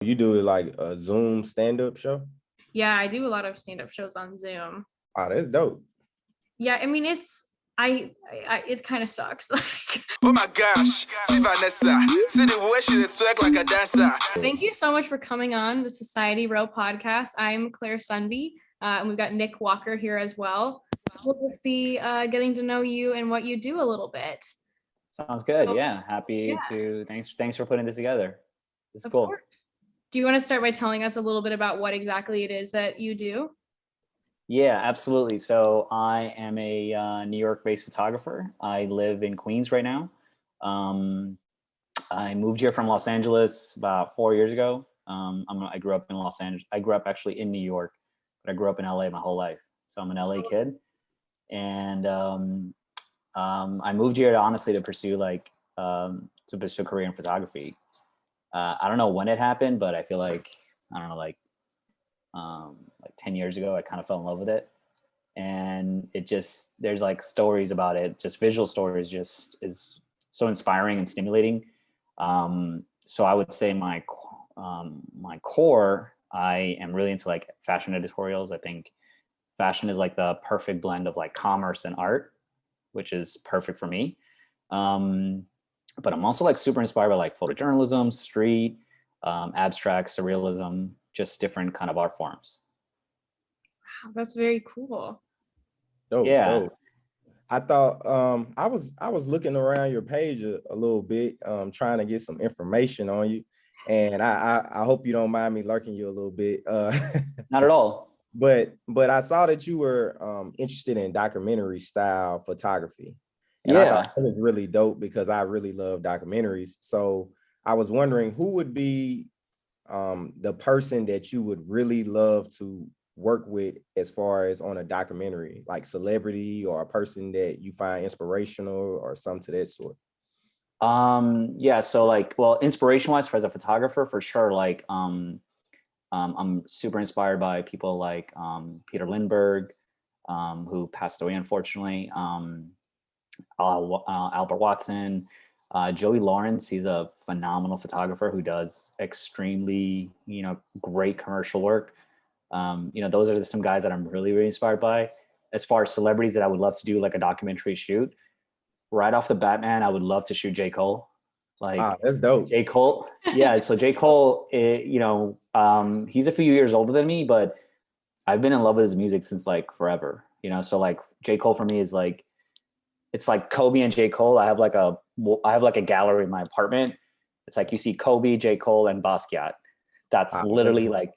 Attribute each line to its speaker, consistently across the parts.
Speaker 1: You do like a Zoom stand-up show?
Speaker 2: Yeah, I do a lot of stand-up shows on Zoom.
Speaker 1: Oh, that's dope.
Speaker 2: Yeah, I mean it kind of sucks. Like,
Speaker 3: oh my gosh, see Vanessa, see the way she twerk like a dancer.
Speaker 2: Thank you so much for coming on the SocietyROW podcast. I'm Claire Sundbye, and we've got Nick Walker here as well. So we'll just be getting to know you and what you do a little bit.
Speaker 4: Sounds good. Yeah, happy to. Thanks for putting this together. It's cool.
Speaker 2: Course. Do you want to start by telling us a little bit about what exactly it is that you do?
Speaker 4: Yeah, absolutely. So I am a New York-based photographer. I live in Queens right now. I moved here from Los Angeles about 4 years ago. I grew up in Los Angeles. I grew up actually in New York, but I grew up in LA my whole life. So I'm an LA kid, and I moved here honestly to pursue a career in photography. I don't know when it happened, but I feel like I don't know, like 10 years ago, I kind of fell in love with it, and it just there's like stories about it, just visual stories, just is so inspiring and stimulating. So I would say my core, I am really into like fashion editorials. I think fashion is like the perfect blend of like commerce and art, which is perfect for me. But I'm also like super inspired by like photojournalism, street, abstract, surrealism, just different kind of art forms.
Speaker 2: Wow, that's very cool.
Speaker 1: Dope,
Speaker 4: yeah.
Speaker 1: Dope. I thought I was looking around your page a little bit, trying to get some information on you, and I hope you don't mind me lurking you a little bit.
Speaker 4: Not at all.
Speaker 1: But I saw that you were interested in documentary style photography. And
Speaker 4: yeah.
Speaker 1: I thought it was really dope because I really love documentaries. So I was wondering who would be the person that you would really love to work with as far as on a documentary, like celebrity or a person that you find inspirational or something to that sort.
Speaker 4: Yeah, so like, well, inspiration wise, as a photographer, for sure, like I'm super inspired by people like Peter Lindbergh, who passed away unfortunately, Albert Watson, Joey Lawrence. He's a phenomenal photographer who does extremely, great commercial work. Those are some guys that I'm really, really inspired by. As far as celebrities that I would love to do like a documentary shoot, right off the bat, man, I would love to shoot J. Cole. Like,
Speaker 1: that's dope.
Speaker 4: J. Cole. Yeah. So J. Cole, he's a few years older than me, but I've been in love with his music since like forever, so like J. Cole for me is like, it's like Kobe and J. Cole. I have like a gallery in my apartment. It's like you see Kobe, J. Cole, and Basquiat. That's literally like,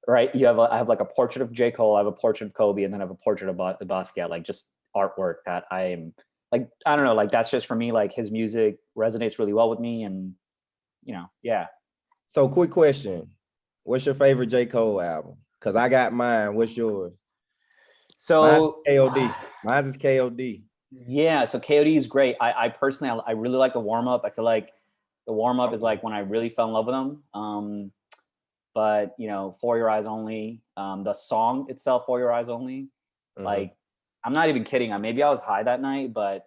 Speaker 4: right. I have like a portrait of J. Cole. I have a portrait of Kobe, and then I have a portrait of Basquiat. Like just artwork that I am like, I don't know, like that's just for me. Like his music resonates really well with me, and yeah.
Speaker 1: So quick question: what's your favorite J. Cole album? Because I got mine. What's yours?
Speaker 4: So
Speaker 1: KOD. Mine's is KOD.
Speaker 4: Yeah, so KOD is great. I personally, I really like the warm up. I feel like the warm up is like when I really fell in love with them. But For Your Eyes Only, the song itself, For Your Eyes Only, like I'm not even kidding. Maybe I was high that night, but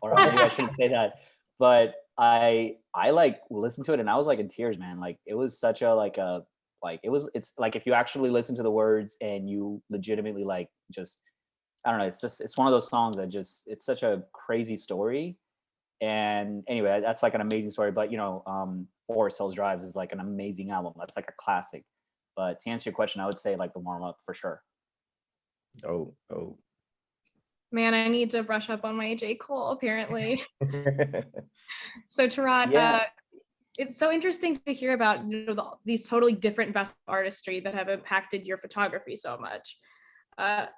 Speaker 4: or maybe I shouldn't say that. But I like listened to it and I was like in tears, man. Like it was such a it's like if you actually listen to the words and you legitimately like just. I don't know. It's one of those songs that it's such a crazy story. And anyway, that's like an amazing story. But, Forest Hills Drives is like an amazing album. That's like a classic. But to answer your question, I would say like the warm up for sure.
Speaker 1: Oh.
Speaker 2: Man, I need to brush up on my J. Cole apparently. So Taurat, it's so interesting to hear about these totally different vests of artistry that have impacted your photography so much.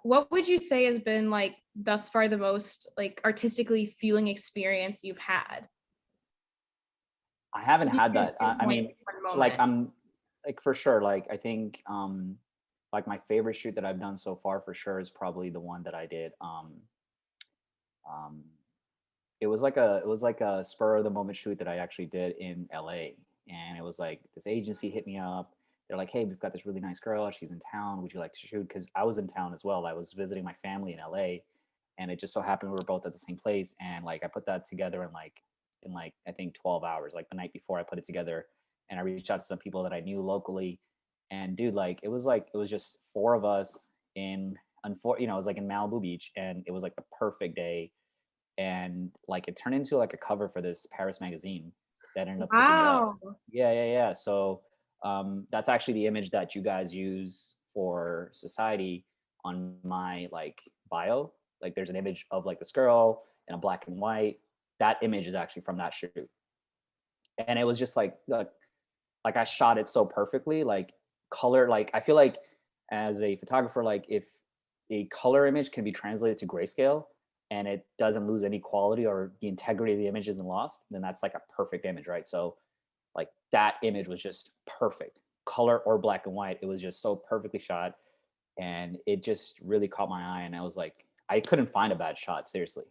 Speaker 2: What would you say has been like thus far the most like artistically fueling experience you've had?
Speaker 4: I haven't had that. I mean, like I'm like for sure. Like I think like my favorite shoot that I've done so far for sure is probably the one that I did. It was like a spur of the moment shoot that I actually did in LA, and it was like this agency hit me up. They're like, hey, we've got this really nice girl. She's in town. Would you like to shoot? Because I was in town as well. I was visiting my family in LA, and it just so happened we were both at the same place. And like I put that together in like I think 12 hours. Like the night before I put it together, and I reached out to some people that I knew locally. And dude, like it was just four of us in, it was like in Malibu Beach, and it was like the perfect day. And like it turned into like a cover for this Paris magazine that ended up picking it up.
Speaker 2: Wow.
Speaker 4: Yeah. So that's actually the image that you guys use for Society on my like bio. Like there's an image of like this girl in a black and white. That image is actually from that shoot. And it was just like I shot it so perfectly, like color, like I feel like as a photographer, like if a color image can be translated to grayscale and it doesn't lose any quality or the integrity of the image isn't lost, then that's like a perfect image, right? So like that image was just perfect, color or black and white. It was just so perfectly shot, and it just really caught my eye. And I was like, I couldn't find a bad shot, seriously.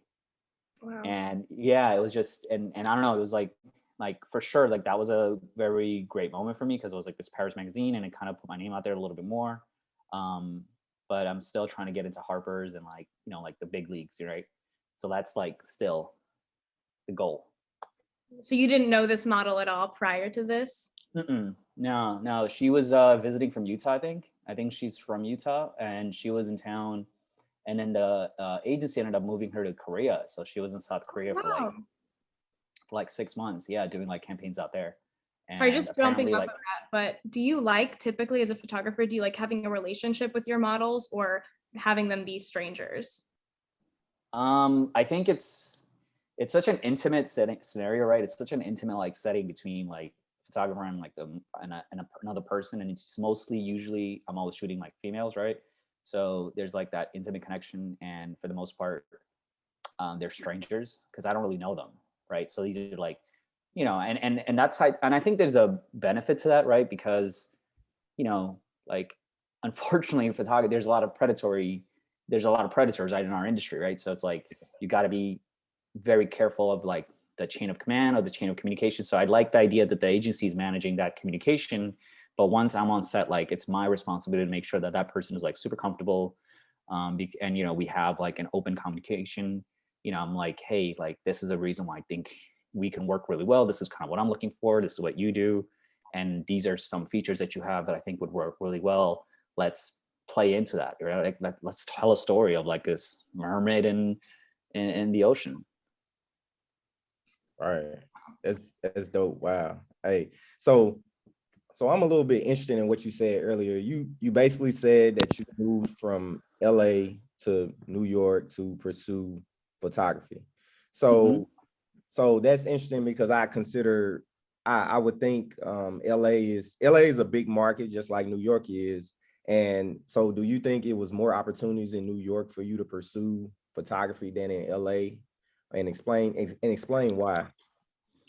Speaker 2: Wow.
Speaker 4: And yeah, it was just, and I don't know, it was like for sure, like that was a very great moment for me because it was like this Paris magazine, and it kind of put my name out there a little bit more. But I'm still trying to get into Harper's and like, like the big leagues, right? So that's like still the goal.
Speaker 2: So you didn't know this model at all prior to this?
Speaker 4: No. She was visiting from Utah, I think. I think she's from Utah, and she was in town. And then the agency ended up moving her to Korea. So she was in South Korea for like 6 months. Yeah, doing like campaigns out there. And
Speaker 2: sorry, just jumping off
Speaker 4: like,
Speaker 2: of that, but do you like, typically as a photographer, do you like having a relationship with your models or having them be strangers?
Speaker 4: I think it's such an intimate scenario, right? It's such an intimate like setting between like photographer and like another person, and it's mostly, usually I'm always shooting like females, right? So there's like that intimate connection, and for the most part, they're strangers because I don't really know them, right? So these are like, and that's how, and I think there's a benefit to that, right? Because, like unfortunately in photography, there's a lot of predators right in our industry, right? So it's like you got to be very careful of like the chain of command or the chain of communication. So I like the idea that the agency is managing that communication, but once I'm on set, like it's my responsibility to make sure that that person is like super comfortable, and we have like an open communication. I'm like, hey, like this is a reason why I think we can work really well. This is kind of what I'm looking for. This is what you do, and these are some features that you have that I think would work really well. Let's play into that, right? Like, let's tell a story of like this mermaid in the ocean.
Speaker 1: All right. That's dope. Wow. Hey, so I'm a little bit interested in what you said earlier. You basically said that you moved from LA to New York to pursue photography. So so that's interesting because I would think LA is a big market just like New York is. And so do you think it was more opportunities in New York for you to pursue photography than in LA? And explain why.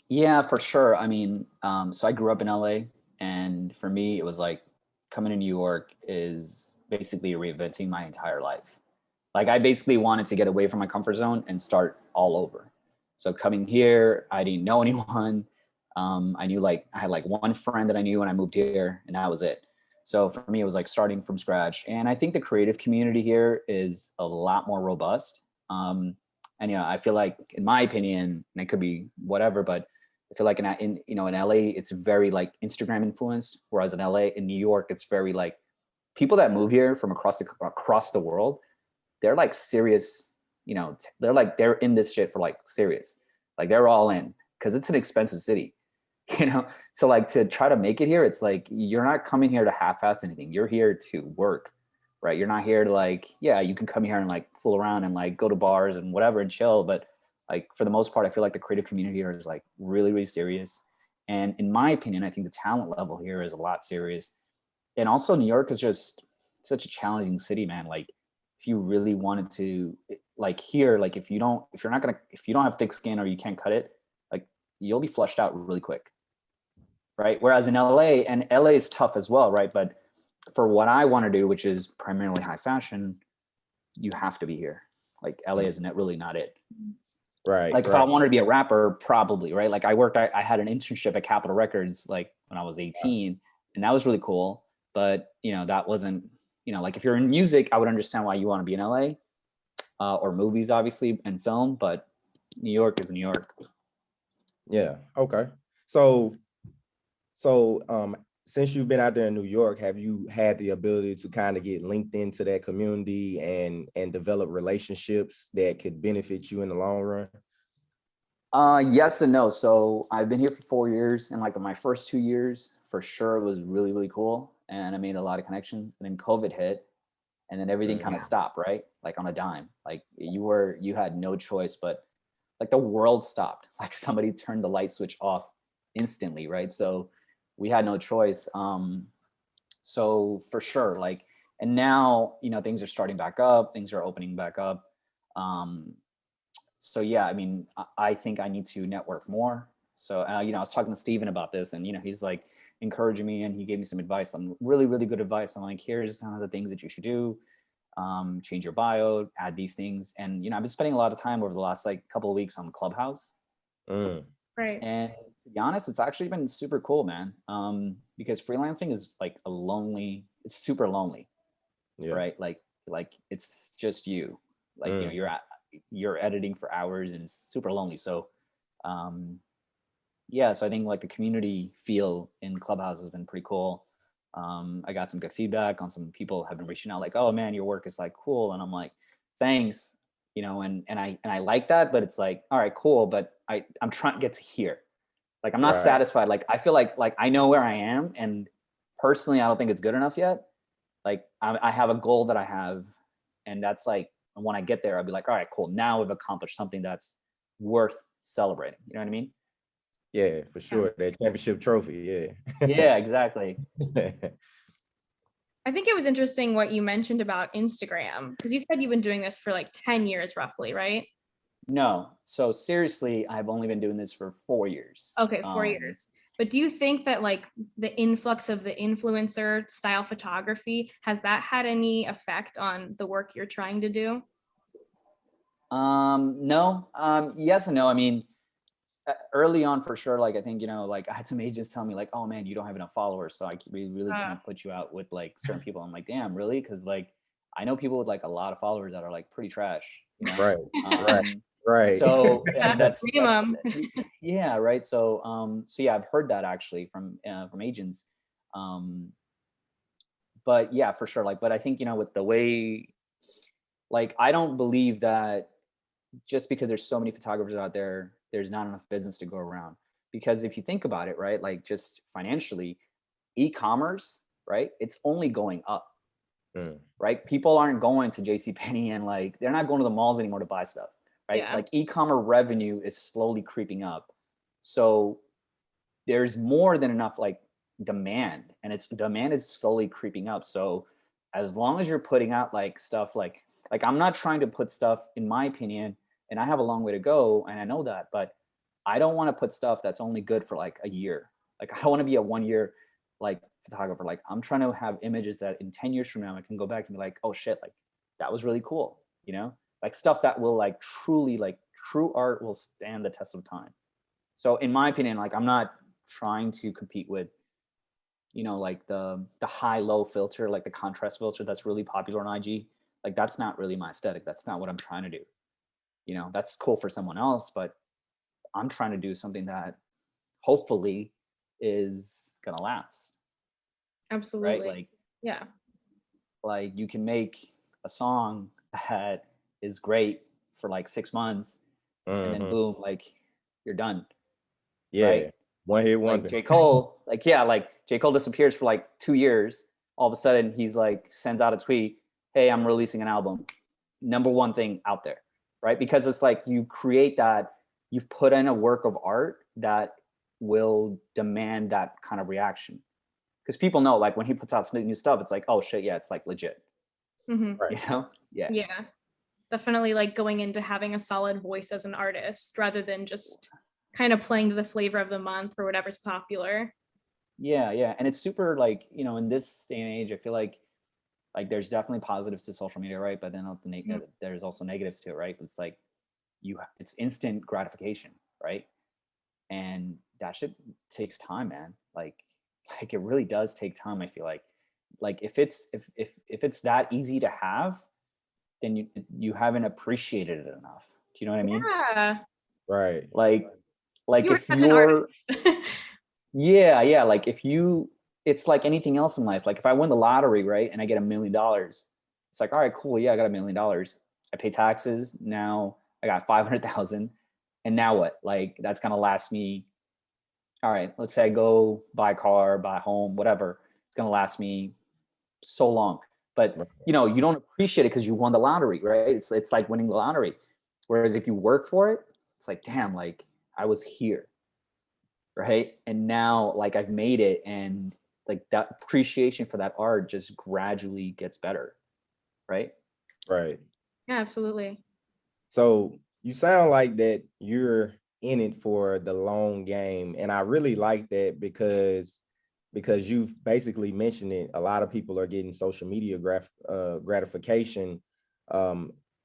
Speaker 4: Yeah, for sure. I mean, so I grew up in LA, and for me, it was like coming to New York is basically reinventing my entire life. Like I basically wanted to get away from my comfort zone and start all over. So coming here, I didn't know anyone. I knew I had like one friend that I knew when I moved here, and that was it. So for me, it was like starting from scratch. And I think the creative community here is a lot more robust. And I feel like, in my opinion, and it could be whatever, but I feel like in LA, it's very like Instagram influenced, whereas in New York, it's very like people that move here from across the world, they're like serious, they're in this shit for like serious, like they're all in because it's an expensive city, so like to try to make it here, it's like you're not coming here to half-ass anything. You're here to work, right? You're not here to like, yeah, you can come here and like fool around and like go to bars and whatever and chill, but like for the most part, I feel like the creative community here is like really, really serious. And in my opinion, I think the talent level here is a lot serious. And also New York is just such a challenging city, man. Like if you really wanted to, like here, like if you don't have thick skin or you can't cut it, like you'll be flushed out really quick, right? Whereas in LA, and LA is tough as well, right? But for what I want to do, which is primarily high fashion, you have to be here. Like LA is really not it.
Speaker 1: Right.
Speaker 4: Like if I wanted to be a rapper, probably, right? Like I had an internship at Capitol Records like when I was 18, and that was really cool. But that wasn't, like if you're in music, I would understand why you want to be in LA, or movies, obviously, and film. But New York is New York.
Speaker 1: Yeah. Okay. So So since you've been out there in New York, have you had the ability to kind of get linked into that community and develop relationships that could benefit you in the long run?
Speaker 4: Yes and no. So I've been here for 4 years, and like my first 2 years for sure was really, really cool. And I made a lot of connections. And then COVID hit, and then everything kind of stopped, right? Like on a dime. Like you had no choice, but like the world stopped. Like somebody turned the light switch off instantly, right? So we had no choice. So for sure, like, and now, you know, things are starting back up, things are opening back up. So yeah, I mean, I think I need to network more. So, you know, I was talking to Steven about this, and, you know, he's like encouraging me, and he gave me some advice, some really, really good advice. I'm like, here's some of the things that you should do. Change your bio, add these things. And, you know, I've been spending a lot of time over the last like couple of weeks on Clubhouse.
Speaker 2: Right.
Speaker 4: And to be honest, it's actually been super cool, man. Because freelancing is like it's super lonely, right? Like it's just you, like, you know, you're editing for hours and it's super lonely. So, yeah, so I think like the community feel in Clubhouse has been pretty cool. I got some good feedback on some people have been reaching out like, oh man, your work is like cool. And I'm like, thanks, you know, and I like that, but it's like, all right, cool. But I'm trying to get to here. Like, I'm not satisfied. Like, I feel like I know where I am, and personally, I don't think it's good enough yet. Like, I have a goal that I have, and that's like, when I get there, I'll be like, all right, cool. Now we've accomplished something that's worth celebrating. You know what I mean?
Speaker 1: Yeah, for sure. That championship trophy. Yeah.
Speaker 4: Yeah, exactly.
Speaker 2: I think it was interesting what you mentioned about Instagram, because you said you've been doing this for like 10 years roughly, right?
Speaker 4: No. So seriously, I've only been doing this for 4 years.
Speaker 2: Okay, 4 years. But do you think that like the influx of the influencer style photography, has that had any effect on the work you're trying to do?
Speaker 4: No. Yes and no. I mean, early on for sure, like I think, you know, like I had some agents tell me like, oh man, you don't have enough followers, so we really can't put you out with like certain people. I'm like, damn, really? Because like I know people with like a lot of followers that are like pretty trash, you know?
Speaker 1: Right.
Speaker 4: So, and that's yeah, right. So yeah, I've heard that actually from agents. But yeah, for sure. Like, but I think, you know, with the way, like, I don't believe that just because there's so many photographers out there, there's not enough business to go around. Because if you think about it, right, like just financially, e-commerce, right, it's only going up, right? People aren't going to JCPenney and like, they're not going to the malls anymore to buy stuff, right?
Speaker 2: Yeah.
Speaker 4: Like e-commerce revenue is slowly creeping up. So there's more than enough like demand, and demand is slowly creeping up. So as long as you're putting out like stuff like I'm not trying to put stuff, in my opinion, and I have a long way to go, and I know that, but I don't want to put stuff that's only good for like a year. Like, I don't want to be a 1 year like photographer. Like, I'm trying to have images that in 10 years from now I can go back and be like, oh shit, like that was really cool, you know? Like stuff that will like truly, like true art will stand the test of time. So in my opinion, like I'm not trying to compete with, you know, like the high-low filter, like the contrast filter that's really popular on IG. Like that's not really my aesthetic. That's not what I'm trying to do. You know, that's cool for someone else, but I'm trying to do something that hopefully is gonna last.
Speaker 2: Absolutely.
Speaker 4: Right? Like,
Speaker 2: yeah.
Speaker 4: Like you can make a song that is great for like 6 months, and then boom, like you're done.
Speaker 1: Yeah.
Speaker 4: Right?
Speaker 1: One hit wonder.
Speaker 4: Like J. Cole, like J. Cole disappears for like 2 years. All of a sudden he's like sends out a tweet, hey, I'm releasing an album. #1 thing out there, right? Because it's like you create that, you've put in a work of art that will demand that kind of reaction. Because people know, like when he puts out new stuff, it's like, oh shit, yeah, it's like legit.
Speaker 2: Mm-hmm.
Speaker 4: You know? Yeah.
Speaker 2: Yeah. Definitely like going into having a solid voice as an artist rather than just kind of playing to the flavor of the month or whatever's popular.
Speaker 4: Yeah, yeah. And it's super like, you know, in this day and age, I feel like there's definitely positives to social media, right? But then there's also negatives to it, right? It's like it's instant gratification, right? And that shit takes time, man. Like it really does take time. I feel like if it's that easy to have, then you haven't appreciated it enough. Do you know what I mean?
Speaker 2: Yeah.
Speaker 1: Right.
Speaker 4: Like
Speaker 2: You were
Speaker 4: if
Speaker 2: such an
Speaker 4: you're
Speaker 2: artist.
Speaker 4: Yeah. Like it's like anything else in life. Like if I win the lottery, right, and I get $1 million, it's like, all right, cool. Yeah, I got $1 million. I pay taxes. Now I got 500,000. And now what? Like that's gonna last me. All right, let's say I go buy a car, buy a home, whatever. It's gonna last me so long. But you don't appreciate it because you won the lottery, right? It's like winning the lottery. Whereas if you work for it, it's like, damn, like I was here, right? And now like I've made it, and like that appreciation for that art just gradually gets better, right?
Speaker 1: Right.
Speaker 2: Yeah, absolutely.
Speaker 1: So you sound like that you're in it for the long game. And I really like that because you've basically mentioned it. A lot of people are getting social media gratification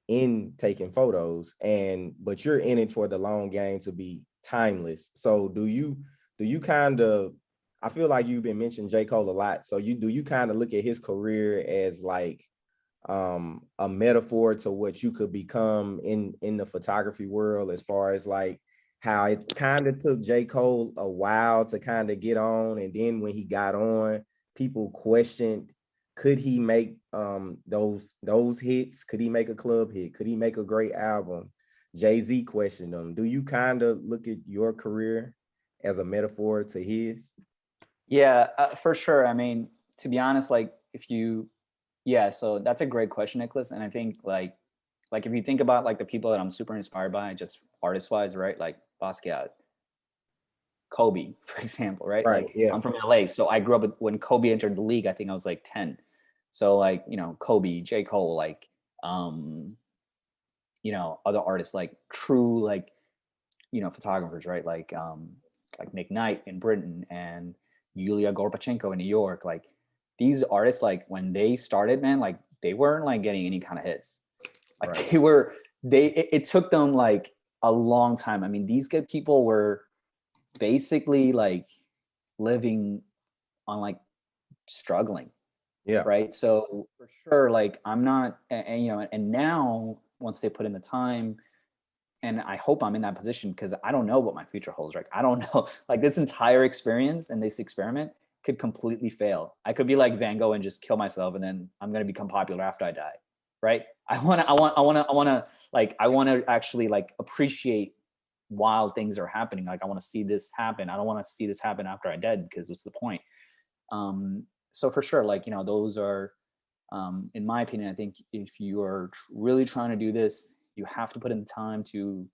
Speaker 1: in taking photos, but you're in it for the long game to be timeless. So do you kind of, I feel like you've been mentioning J. Cole a lot. So do you kind of look at his career as like a metaphor to what you could become in the photography world, as far as like how it kind of took J. Cole a while to kind of get on, and then when he got on, people questioned, could he make those hits? Could he make a club hit? Could he make a great album? Jay-Z questioned him. Do you kind of look at your career as a metaphor to his?
Speaker 4: Yeah, for sure. I mean, to be honest, like yeah, so that's a great question, Nicholas. And I think like if you think about like the people that I'm super inspired by, just artist wise, right? Like Basquiat, Kobe, for example, right?
Speaker 1: Right.
Speaker 4: Like
Speaker 1: Yeah.
Speaker 4: I'm from LA, so I grew up when Kobe entered the league. I think I was like 10. So like Kobe, J. Cole, like other artists like true like photographers, right? Like Nick Knight in Britain and Yulia Gorpachenko in New York. Like these artists, like when they started, man, like they weren't like getting any kind of hits. Like
Speaker 1: Right.
Speaker 4: it took them like a long time. I mean, these good people were basically like living on like struggling,
Speaker 1: Yeah.
Speaker 4: right? So for sure, like I'm not, and now once they put in the time, and I hope I'm in that position because I don't know what my future holds. Right? I don't know. Like this entire experience and this experiment could completely fail. I could be like Van Gogh and just kill myself, and then I'm gonna become popular after I die. Right? I want to actually like appreciate while things are happening. Like I want to see this happen. I don't want to see this happen after I'm dead because what's the point? So for sure, like those are, in my opinion, I think if you are really trying to do this, you have to put in the time to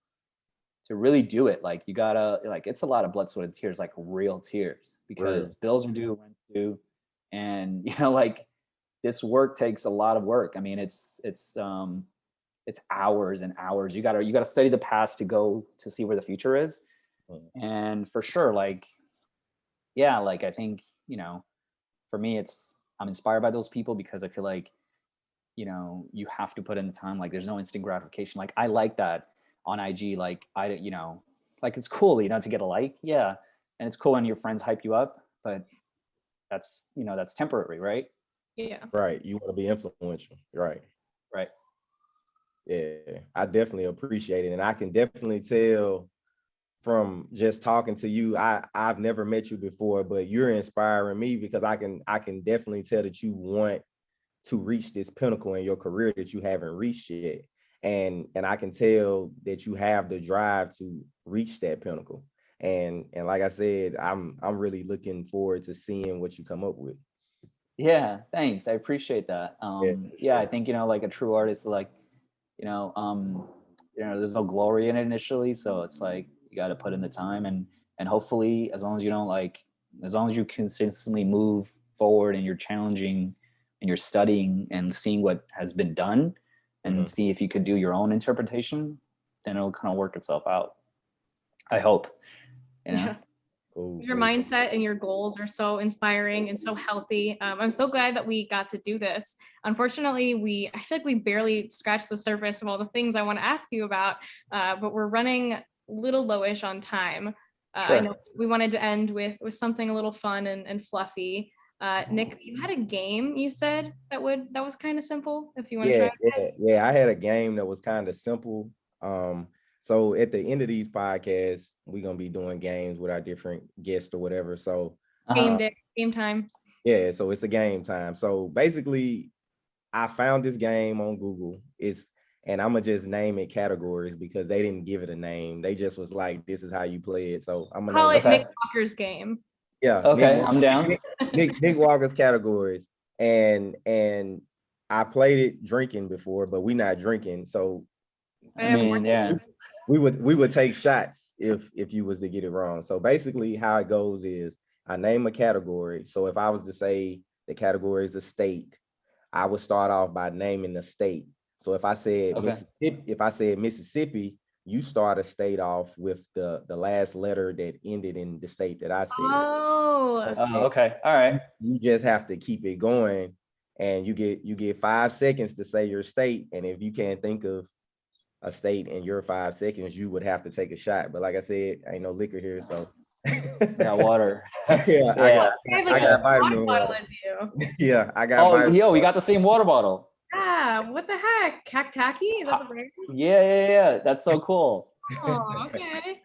Speaker 4: really do it. Like you gotta, like it's a lot of blood, sweat, and tears, like real tears,
Speaker 1: Real.
Speaker 4: because bills are due, rent's due, and like this work takes a lot of work. I mean, it's hours and hours. You gotta study the past to go to see where the future is, and for sure, like yeah, like I think for me, I'm inspired by those people because I feel like you have to put in the time. Like there's no instant gratification. Like I like that on IG. Like like it's cool, to get a like. Yeah. And it's cool when your friends hype you up, but that's temporary, right?
Speaker 2: Yeah.
Speaker 1: Right. You want to be influential. Right.
Speaker 4: Right.
Speaker 1: Yeah. I definitely appreciate it. And I can definitely tell from just talking to you, I've never met you before, but you're inspiring me because I can definitely tell that you want to reach this pinnacle in your career that you haven't reached yet. And I can tell that you have the drive to reach that pinnacle. And like I said, I'm really looking forward to seeing what you come up with.
Speaker 4: Yeah. Thanks. I appreciate that.
Speaker 1: Yeah,
Speaker 4: Yeah, I
Speaker 1: sure.
Speaker 4: think, like a true artist, like, there's no glory in it initially. So it's like, you got to put in the time, and hopefully as long as you don't like, as long as you consistently move forward and you're challenging and you're studying and seeing what has been done and
Speaker 1: Mhm.
Speaker 4: see if you could do your own interpretation, then it'll kind of work itself out. I hope, you know?
Speaker 2: Yeah.
Speaker 1: Cool,
Speaker 2: Your
Speaker 1: cool.
Speaker 2: mindset and your goals are so inspiring and so healthy. I'm so glad that we got to do this. Unfortunately, I feel like we barely scratched the surface of all the things I want to ask you about, but we're running a little lowish on time. I know
Speaker 4: Sure.
Speaker 2: we wanted to end with something a little fun and fluffy. Nick, you had a game you said that was kind of simple. If you want to
Speaker 1: Yeah,
Speaker 2: try.
Speaker 1: yeah, yeah. I had a game that was kind of simple. So at the end of these podcasts, we're gonna be doing games with our different guests or whatever. So
Speaker 2: Game day, game time.
Speaker 1: yeah, so it's a game time. So basically, I found this game on Google. And I'm gonna just name it categories because they didn't give it a name. They just was like, "This is how you play it." So I'm gonna
Speaker 2: Call
Speaker 1: name
Speaker 2: it Nick Walker's game.
Speaker 1: Yeah.
Speaker 4: Okay, I'm down.
Speaker 1: Nick Walker's categories, and I played it drinking before, but we not drinking, so
Speaker 4: I mean, yeah.
Speaker 1: we would take shots if you was to get it wrong. So basically, how it goes is I name a category. So if I was to say the category is a state, I would start off by naming the state. So if I said Mississippi, you start a state off with the last letter that ended in the state that I said.
Speaker 2: Oh.
Speaker 4: Oh, okay. All right.
Speaker 1: You just have to keep it going, and you get 5 seconds to say your state. And if you can't think of a state in your 5 seconds, you would have to take a shot. But like I said, ain't no liquor here, so
Speaker 4: Got water.
Speaker 1: yeah, I got vitamin
Speaker 2: water
Speaker 1: water.
Speaker 2: as you.
Speaker 1: Yeah, I got.
Speaker 4: Oh,
Speaker 1: vitamin
Speaker 4: yo, we
Speaker 1: water.
Speaker 4: got the same water bottle.
Speaker 2: Yeah, what the heck? Cactaki? Is that the brand?
Speaker 4: Yeah. That's so cool.
Speaker 2: Oh, okay.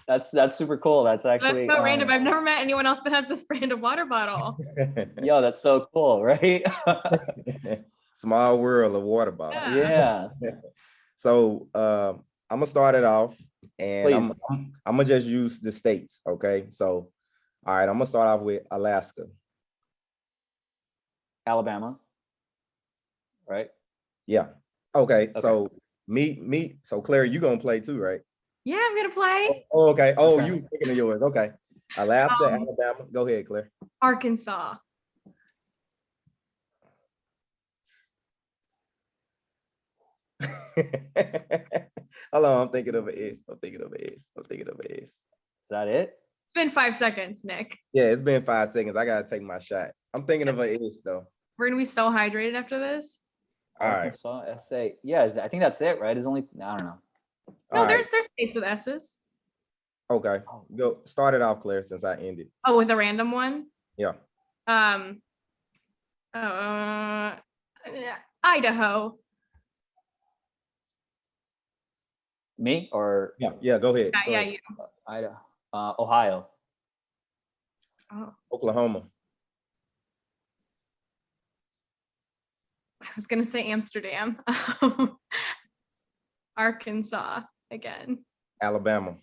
Speaker 4: That's super cool. That's actually
Speaker 2: That's so random. I've never met anyone else that has this brand of water bottle.
Speaker 4: Yo, that's so cool, right?
Speaker 1: Small world of water bottle.
Speaker 2: Yeah.
Speaker 4: Yeah.
Speaker 1: So I'm gonna start it off, and I'm
Speaker 4: Please.
Speaker 1: gonna just use the states. Okay. So all right, I'm gonna start off with Alaska.
Speaker 4: Alabama. Right?
Speaker 1: Yeah. Okay. So me. So Claire, you gonna play too, right?
Speaker 2: Yeah, I'm gonna play
Speaker 1: Oh, okay. Oh,
Speaker 4: Okay.
Speaker 1: you was thinking of yours. Okay. Alaska,
Speaker 2: Um,
Speaker 1: Alabama. Go ahead, Claire.
Speaker 2: Arkansas.
Speaker 1: Hold on, I'm thinking of an S.
Speaker 4: Is that it?
Speaker 2: It's been 5 seconds, Nick.
Speaker 1: Yeah, it's been 5 seconds. I gotta take my shot. I'm thinking of an S though.
Speaker 2: We're gonna be so hydrated after this.
Speaker 1: All right.
Speaker 4: Arkansas, SA. Yeah, I think that's it, right? It's only, I don't know.
Speaker 2: No,
Speaker 1: All right.
Speaker 2: there's states with S's.
Speaker 1: Okay. Go start it off, Claire, since I ended.
Speaker 2: Oh, with a random one.
Speaker 1: Yeah.
Speaker 2: Idaho.
Speaker 4: Me or
Speaker 1: Yeah, go ahead. Go
Speaker 2: Yeah,
Speaker 1: ahead.
Speaker 2: you.
Speaker 4: Idaho? Ohio.
Speaker 2: Oh,
Speaker 1: Oklahoma.
Speaker 2: I was gonna say Amsterdam. Arkansas again.
Speaker 1: Alabama.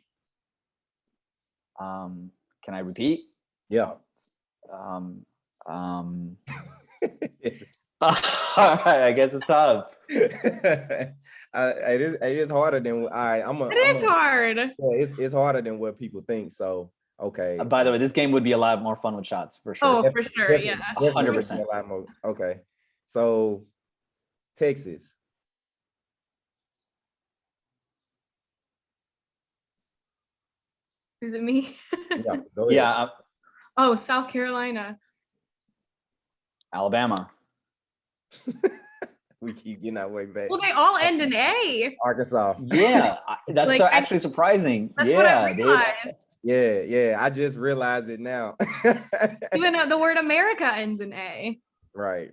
Speaker 4: Can I repeat?
Speaker 1: Yeah.
Speaker 4: All right, I guess it's tough.
Speaker 1: It is harder than all right.
Speaker 2: It is hard.
Speaker 1: Yeah, it's harder than what people think. So okay.
Speaker 4: By the way, this game would be a lot more fun with shots for sure.
Speaker 2: Oh, for sure.
Speaker 1: Definitely-
Speaker 2: Yeah.
Speaker 1: definitely
Speaker 4: 100%.
Speaker 1: a lot more. Okay. So Texas.
Speaker 2: Is it me?
Speaker 1: Yeah, go ahead.
Speaker 4: Yeah,
Speaker 2: Oh, South Carolina.
Speaker 4: Alabama.
Speaker 1: We keep getting our way back.
Speaker 2: Well, they all end in A.
Speaker 1: Arkansas.
Speaker 4: Yeah, that's
Speaker 2: Like,
Speaker 4: so
Speaker 2: I-
Speaker 4: actually surprising.
Speaker 2: That's what I
Speaker 4: Yeah, dude.
Speaker 2: realized.
Speaker 1: Yeah. I just realized it now.
Speaker 2: Even though the word America ends in A.
Speaker 1: Right.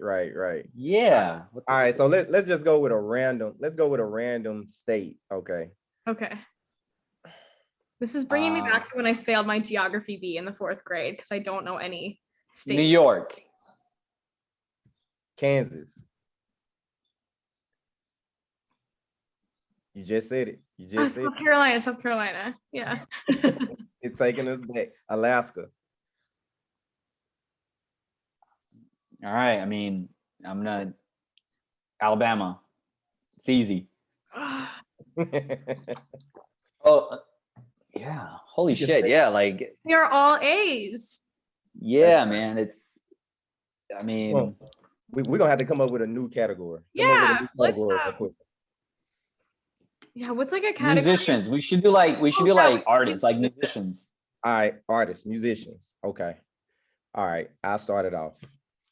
Speaker 4: Yeah. What the-
Speaker 1: All right. So let's just go with a random. Let's go with a random state. Okay.
Speaker 2: Okay. This is bringing me back to when I failed my geography B in the 4th grade because I don't know any states.
Speaker 4: New York.
Speaker 1: Kansas. You just said it. You
Speaker 2: Oh,
Speaker 1: just said
Speaker 2: South Carolina. Yeah.
Speaker 1: it's taking us back. Alaska.
Speaker 4: All right. I mean, I'm gonna Alabama. It's easy. Oh, yeah. Holy
Speaker 1: You can
Speaker 4: shit.
Speaker 1: say-
Speaker 4: Yeah. Like,
Speaker 2: They're all A's.
Speaker 4: yeah, man. I mean,
Speaker 1: Well, we're gonna have to come up with a new category.
Speaker 2: Yeah, let's, Yeah, what's like a category?
Speaker 4: musicians. We should do like artists, like musicians.
Speaker 1: All right, artists, musicians. Okay. All right, I'll start it off.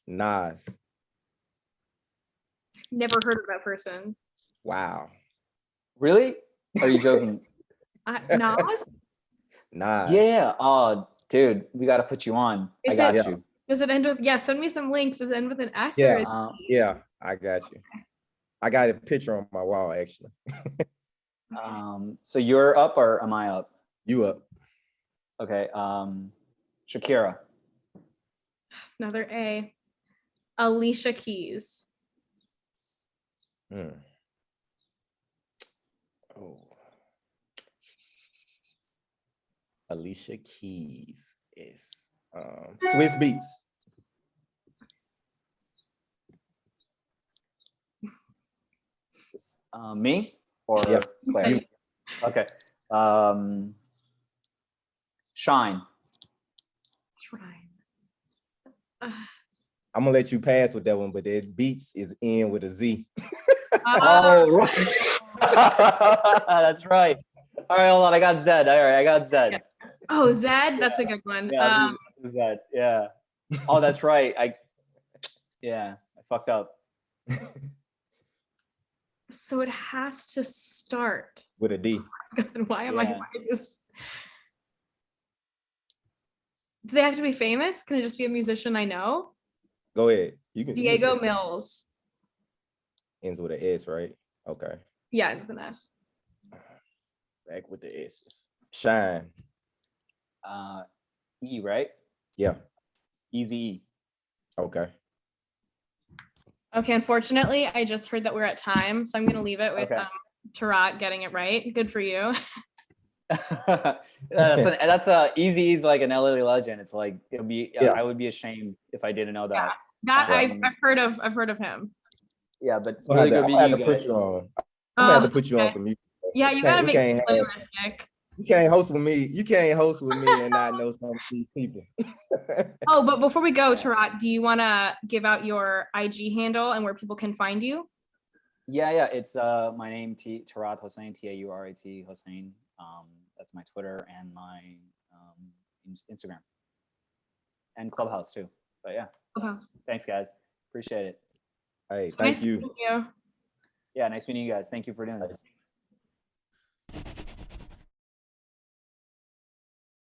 Speaker 1: Nas.
Speaker 2: Never heard of that person.
Speaker 1: Wow.
Speaker 4: Really? Are you joking?
Speaker 2: Nas?
Speaker 1: Nas.
Speaker 4: Yeah. Oh, dude, we got to put you on.
Speaker 2: Is
Speaker 4: I got
Speaker 1: it-
Speaker 4: you.
Speaker 2: Does it end with, send me some links. Does it end with an S
Speaker 1: Yeah,
Speaker 2: or a D?
Speaker 1: Yeah, I got you. I got a picture on my wall, actually.
Speaker 4: So you're up or am I up?
Speaker 1: You up.
Speaker 4: Okay. Shakira.
Speaker 2: Another A. Alicia Keys.
Speaker 1: Oh. Alicia Keys is Swiss Beats.
Speaker 4: Me or
Speaker 1: Yeah.
Speaker 4: Claire?
Speaker 1: You.
Speaker 4: Okay. Shine.
Speaker 2: Shrine.
Speaker 1: I'm gonna let you pass with that one, but that Beats is in with a Z.
Speaker 4: Oh, right. That's right. All right, hold on. I got Zed. All right, I got Zed.
Speaker 2: Oh, Zed. That's a good one.
Speaker 4: Yeah, this is Zed. Yeah. Oh, that's right. I fucked up.
Speaker 2: So it has to start.
Speaker 1: With a D.
Speaker 2: Why
Speaker 4: Yeah.
Speaker 2: is this? Do they have to be famous? Can it just be a musician I know?
Speaker 1: Go ahead. You can
Speaker 2: Diego
Speaker 1: say
Speaker 2: Mills.
Speaker 1: ends with an S, right? Okay.
Speaker 2: Yeah, with an S.
Speaker 1: Back with the S's. Shine.
Speaker 4: E, right?
Speaker 1: Yeah.
Speaker 4: Easy E.
Speaker 1: Okay.
Speaker 2: Okay, unfortunately, I just heard that we're at time, so I'm gonna leave it with
Speaker 4: Okay.
Speaker 2: Taurat getting it right. Good for you.
Speaker 4: that's a Easy E's like an LA legend. It's like it'll be.
Speaker 1: Yeah.
Speaker 4: I would be ashamed if I didn't know that.
Speaker 2: That I've heard of him.
Speaker 4: Yeah, but
Speaker 1: I'm
Speaker 4: really
Speaker 1: gonna
Speaker 4: good
Speaker 1: have
Speaker 4: meeting
Speaker 1: to
Speaker 4: you
Speaker 1: put
Speaker 4: guys.
Speaker 1: you on. I'm gonna have to put you on
Speaker 2: Okay.
Speaker 1: some music.
Speaker 2: Yeah, you gotta
Speaker 1: We
Speaker 2: make
Speaker 1: can't
Speaker 2: it
Speaker 1: have-
Speaker 2: realistic.
Speaker 1: You can't host with me. You can't host with me and not know some of these people.
Speaker 2: Oh, but before we go, Taurat, do you want to give out your IG handle and where people can find you?
Speaker 4: Yeah. It's my name, Taurat Hossain, Taurat Hossain. That's my Twitter and my Instagram and Clubhouse too. But yeah, thanks guys. Appreciate it.
Speaker 1: Hey,
Speaker 2: So
Speaker 1: thank
Speaker 2: nice to
Speaker 1: you.
Speaker 2: meet you.
Speaker 4: Yeah, nice meeting you guys. Thank you for doing this.